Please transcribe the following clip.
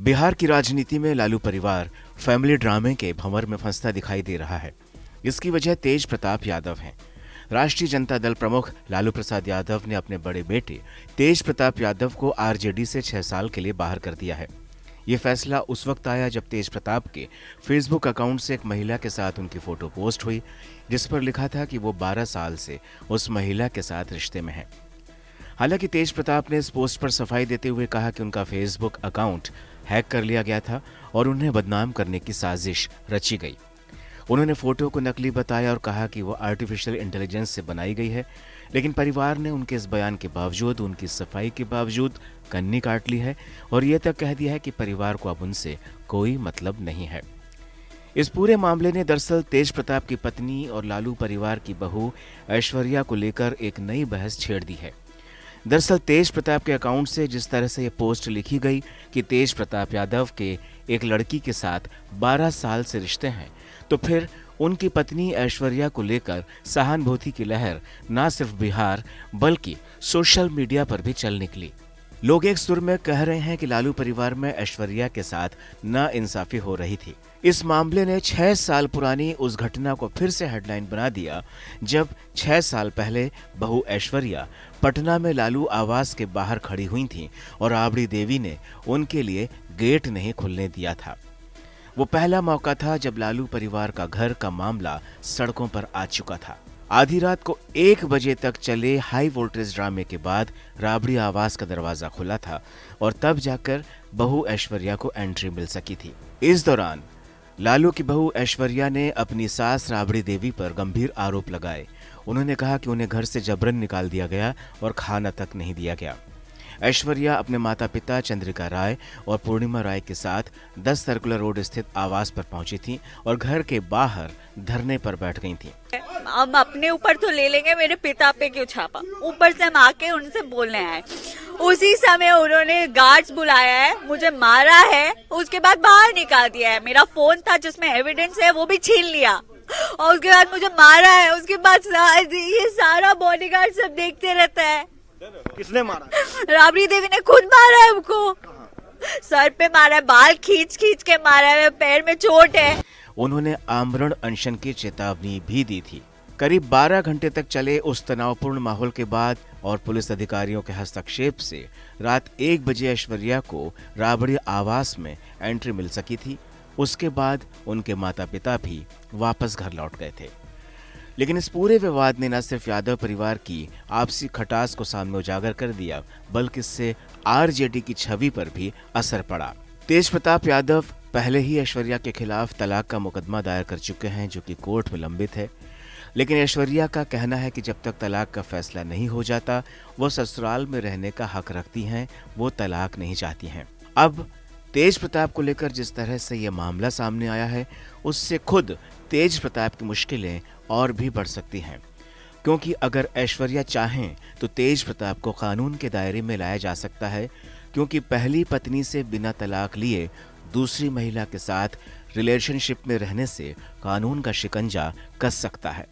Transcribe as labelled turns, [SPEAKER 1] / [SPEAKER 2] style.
[SPEAKER 1] बिहार की राजनीति में लालू परिवार फैमिली ड्रामे के भंवर में फंसता दिखाई दे रहा है। इसकी वजह तेज प्रताप यादव हैं। राष्ट्रीय जनता दल प्रमुख लालू प्रसाद यादव ने अपने बड़े बेटे तेज प्रताप यादव को आरजेडी से 6 साल के लिए बाहर कर दिया है। ये फैसला उस वक्त आया जब तेज प्रताप के फेसबुक अकाउंट से एक महिला के साथ उनकी फोटो पोस्ट हुई, जिस पर लिखा था कि वो 12 साल से उस महिला के साथ रिश्ते में है। हालांकि तेज प्रताप ने इस पोस्ट पर सफाई देते हुए कहा कि उनका फेसबुक अकाउंट हैक कर लिया गया था और उन्हें बदनाम करने की साजिश रची गई। उन्होंने फोटो को नकली बताया और कहा कि वो आर्टिफिशियल इंटेलिजेंस से बनाई गई है, लेकिन परिवार ने उनके इस बयान के बावजूद, उनकी सफाई के बावजूद कन्नी काट ली है और ये तक कह दिया है कि परिवार को अब उनसे कोई मतलब नहीं है। इस पूरे मामले ने दरअसल तेज प्रताप की पत्नी और लालू परिवार की बहू ऐश्वर्या को लेकर एक नई बहस छेड़ दी है। दरअसल तेज प्रताप के अकाउंट से जिस तरह से ये पोस्ट लिखी गई कि तेज प्रताप यादव के एक लड़की के साथ 12 साल से रिश्ते हैं, तो फिर उनकी पत्नी ऐश्वर्या को लेकर सहानुभूति की लहर न सिर्फ बिहार बल्कि सोशल मीडिया पर भी चल निकली। लोग एक सुर में कह रहे हैं कि लालू परिवार में ऐश्वर्या के साथ नाइंसाफी हो रही थी। इस मामले ने 6 साल पुरानी उस घटना को फिर से हेडलाइन बना दिया जब 6 साल पहले बहू ऐश्वर्या पटना में लालू आवास के बाहर खड़ी हुई थीं और राबड़ी देवी ने उनके लिए गेट नहीं खुलने दिया था। वो पहला मौका था जब लालू परिवार का घर का मामला सड़कों पर आ चुका था। आधी रात को 1 बजे तक चले हाई वोल्टेज ड्रामे के बाद राबड़ी आवास का दरवाजा खुला था और तब जाकर बहू ऐश्वर्या को एंट्री मिल सकी थी। इस दौरान लालू की बहू ऐश्वर्या ने अपनी सास राबड़ी देवी पर गंभीर आरोप लगाए। उन्होंने कहा कि उन्हें घर से जबरन निकाल दिया गया और खाना तक नहीं दिया गया। ऐश्वर्या अपने माता पिता चंद्रिका राय और पूर्णिमा राय के साथ 10 सर्कुलर रोड स्थित आवास पर पहुंची थी और घर के बाहर धरने पर बैठ गई थी।
[SPEAKER 2] हम अपने ऊपर तो ले लेंगे, मेरे पिता पे क्यों छापा? ऊपर से हम आके उनसे बोलने आए। उसी समय उन्होंने गार्ड्स बुलाया है, मुझे मारा है, उसके बाद बाहर निकाल दिया है। मेरा फोन था जिसमें एविडेंस है वो भी छीन लिया और उसके बाद मुझे मारा है। उसके बाद ये सारा बॉडीगार्ड सब देखते रहता है।
[SPEAKER 3] किसने मारा?
[SPEAKER 2] राबड़ी देवी ने खुद मारा है हमको। सर पे मारा है, बाल खींच खींच के मारा है, पैर में चोट है।
[SPEAKER 1] उन्होंने आमरण अनशन की चेतावनी भी दी थी। करीब 12 घंटे तक चले उस तनावपूर्ण माहौल के बाद और पुलिस अधिकारियों के हस्तक्षेप से रात 1 बजे ऐश्वर्या को राबड़ी आवास में एंट्री मिल सकी थी। उसके बाद उनके माता पिता भी वापस घर लौट गए थे। लेकिन इस पूरे विवाद ने न सिर्फ यादव परिवार की आपसी खटास को सामने उजागर कर दिया, बल्कि इससे आरजेडी की छवि पर भी असर पड़ा। तेज प्रताप यादव पहले ही ऐश्वर्या के खिलाफ तलाक का मुकदमा दायर कर चुके हैं, जो कि कोर्ट में लंबित है। लेकिन ऐश्वर्या का कहना है कि जब तक तलाक का फैसला नहीं हो जाता, वो ससुराल में रहने का हक रखती हैं, वो तलाक नहीं चाहती हैं। अब तेज प्रताप को लेकर जिस तरह से ये मामला सामने आया है, उससे खुद तेज प्रताप की मुश्किलें और भी बढ़ सकती हैं, क्योंकि अगर ऐश्वर्या चाहें तो तेज प्रताप को कानून के दायरे में लाया जा सकता है, क्योंकि पहली पत्नी से बिना तलाक लिए दूसरी महिला के साथ रिलेशनशिप में रहने से कानून का शिकंजा कस सकता है।